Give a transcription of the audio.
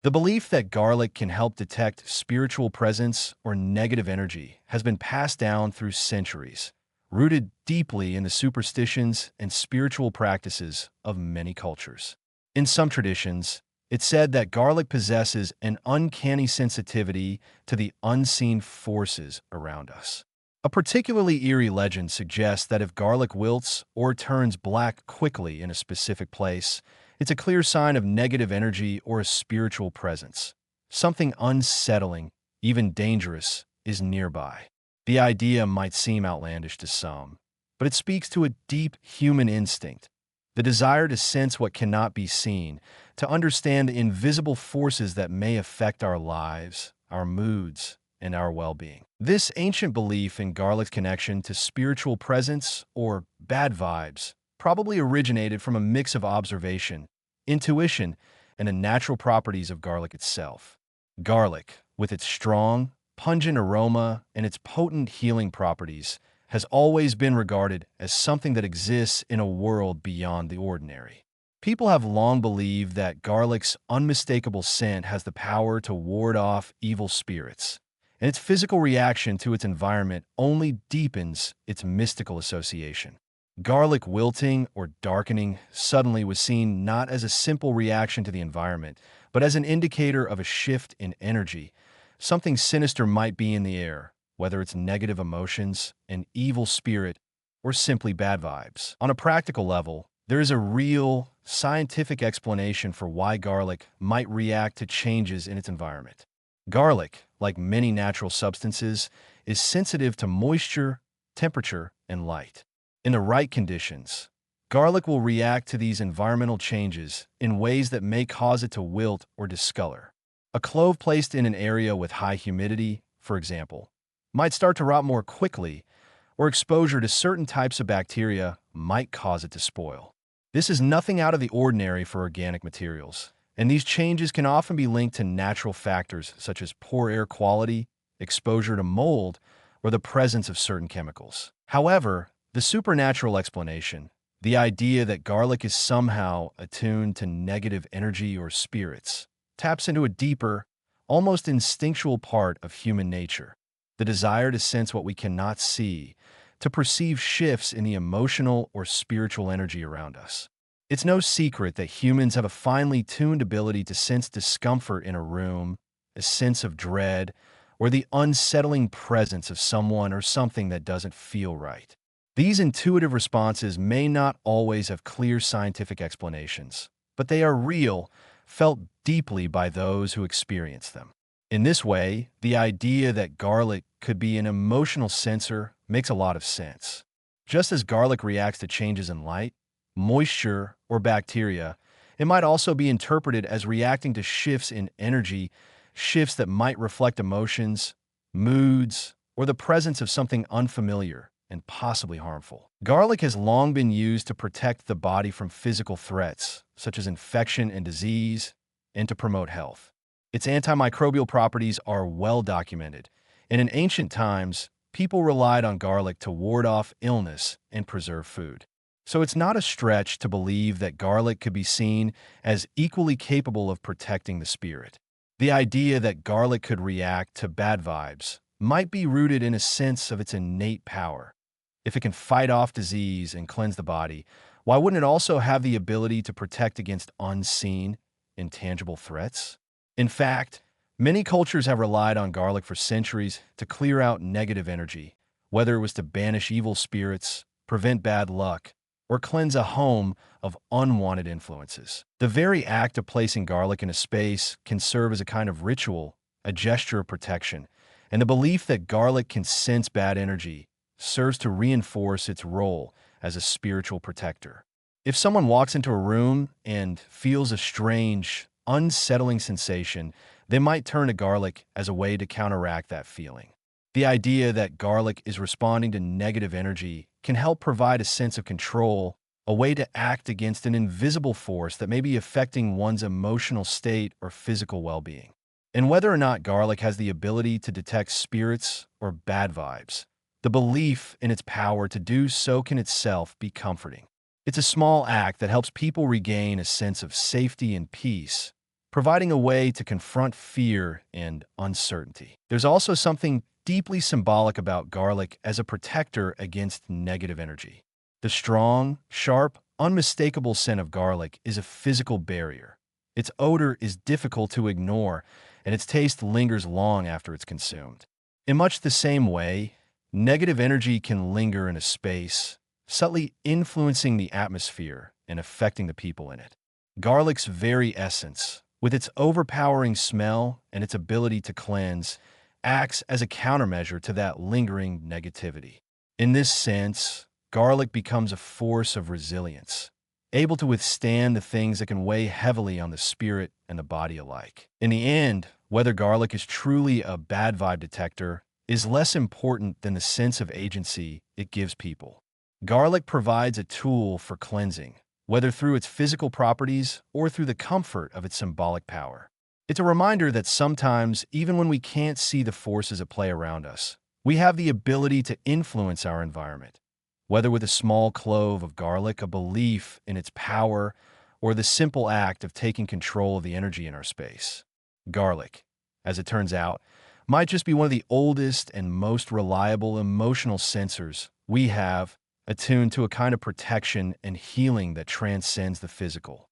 The belief that garlic can help detect spiritual presence or negative energy has been passed down through centuries, rooted deeply in the superstitions and spiritual practices of many cultures. In some traditions, it's said that garlic possesses an uncanny sensitivity to the unseen forces around us. A particularly eerie legend suggests that if garlic wilts or turns black quickly in a specific place, it's a clear sign of negative energy or a spiritual presence. Something unsettling, even dangerous, is nearby. The idea might seem outlandish to some, but it speaks to a deep human instinct, the desire to sense what cannot be seen, to understand the invisible forces that may affect our lives, our moods, and our well-being. This ancient belief in garlic's connection to spiritual presence or bad vibes probably originated from a mix of observation, intuition, and the natural properties of garlic itself. Garlic, with its strong, pungent aroma and its potent healing properties, has always been regarded as something that exists in a world beyond the ordinary. People have long believed that garlic's unmistakable scent has the power to ward off evil spirits, and its physical reaction to its environment only deepens its mystical association. Garlic wilting or darkening suddenly was seen not as a simple reaction to the environment, but as an indicator of a shift in energy. Something sinister might be in the air, whether it's negative emotions, an evil spirit, or simply bad vibes. On a practical level, there is a real, scientific explanation for why garlic might react to changes in its environment. Garlic, like many natural substances, is sensitive to moisture, temperature, and light. In the right conditions, garlic will react to these environmental changes in ways that may cause it to wilt or discolor. A clove placed in an area with high humidity, for example, might start to rot more quickly, or exposure to certain types of bacteria might cause it to spoil. This is nothing out of the ordinary for organic materials, and these changes can often be linked to natural factors such as poor air quality, exposure to mold, or the presence of certain chemicals. However, the supernatural explanation, the idea that garlic is somehow attuned to negative energy or spirits, taps into a deeper, almost instinctual part of human nature, the desire to sense what we cannot see, to perceive shifts in the emotional or spiritual energy around us. It's no secret that humans have a finely tuned ability to sense discomfort in a room, a sense of dread, or the unsettling presence of someone or something that doesn't feel right. These intuitive responses may not always have clear scientific explanations, but they are real, felt deeply by those who experience them. In this way, the idea that garlic could be an emotional sensor makes a lot of sense. Just as garlic reacts to changes in light, moisture, or bacteria, it might also be interpreted as reacting to shifts in energy, shifts that might reflect emotions, moods, or the presence of something unfamiliar and possibly harmful. Garlic has long been used to protect the body from physical threats, such as infection and disease, and to promote health. Its antimicrobial properties are well documented, and in ancient times, people relied on garlic to ward off illness and preserve food. So it's not a stretch to believe that garlic could be seen as equally capable of protecting the spirit. The idea that garlic could react to bad vibes might be rooted in a sense of its innate power. If it can fight off disease and cleanse the body, why wouldn't it also have the ability to protect against unseen, intangible threats? In fact, many cultures have relied on garlic for centuries to clear out negative energy, whether it was to banish evil spirits, prevent bad luck, or cleanse a home of unwanted influences. The very act of placing garlic in a space can serve as a kind of ritual, a gesture of protection, and the belief that garlic can sense bad energy serves to reinforce its role as a spiritual protector. If someone walks into a room and feels a strange, unsettling sensation, they might turn to garlic as a way to counteract that feeling. The idea that garlic is responding to negative energy can help provide a sense of control, a way to act against an invisible force that may be affecting one's emotional state or physical well-being. And whether or not garlic has the ability to detect spirits or bad vibes, the belief in its power to do so can itself be comforting. It's a small act that helps people regain a sense of safety and peace, providing a way to confront fear and uncertainty. There's also something deeply symbolic about garlic as a protector against negative energy. The strong, sharp, unmistakable scent of garlic is a physical barrier. Its odor is difficult to ignore, and its taste lingers long after it's consumed. In much the same way, negative energy can linger in a space, subtly influencing the atmosphere and affecting the people in it. Garlic's very essence, with its overpowering smell and its ability to cleanse, acts as a countermeasure to that lingering negativity. In this sense, garlic becomes a force of resilience, able to withstand the things that can weigh heavily on the spirit and the body alike. In the end, whether garlic is truly a bad vibe detector is less important than the sense of agency it gives people. Garlic provides a tool for cleansing, whether through its physical properties or through the comfort of its symbolic power. It's a reminder that sometimes, even when we can't see the forces at play around us, we have the ability to influence our environment, whether with a small clove of garlic, a belief in its power, or the simple act of taking control of the energy in our space. Garlic, as it turns out, might just be one of the oldest and most reliable emotional sensors we have, attuned to a kind of protection and healing that transcends the physical.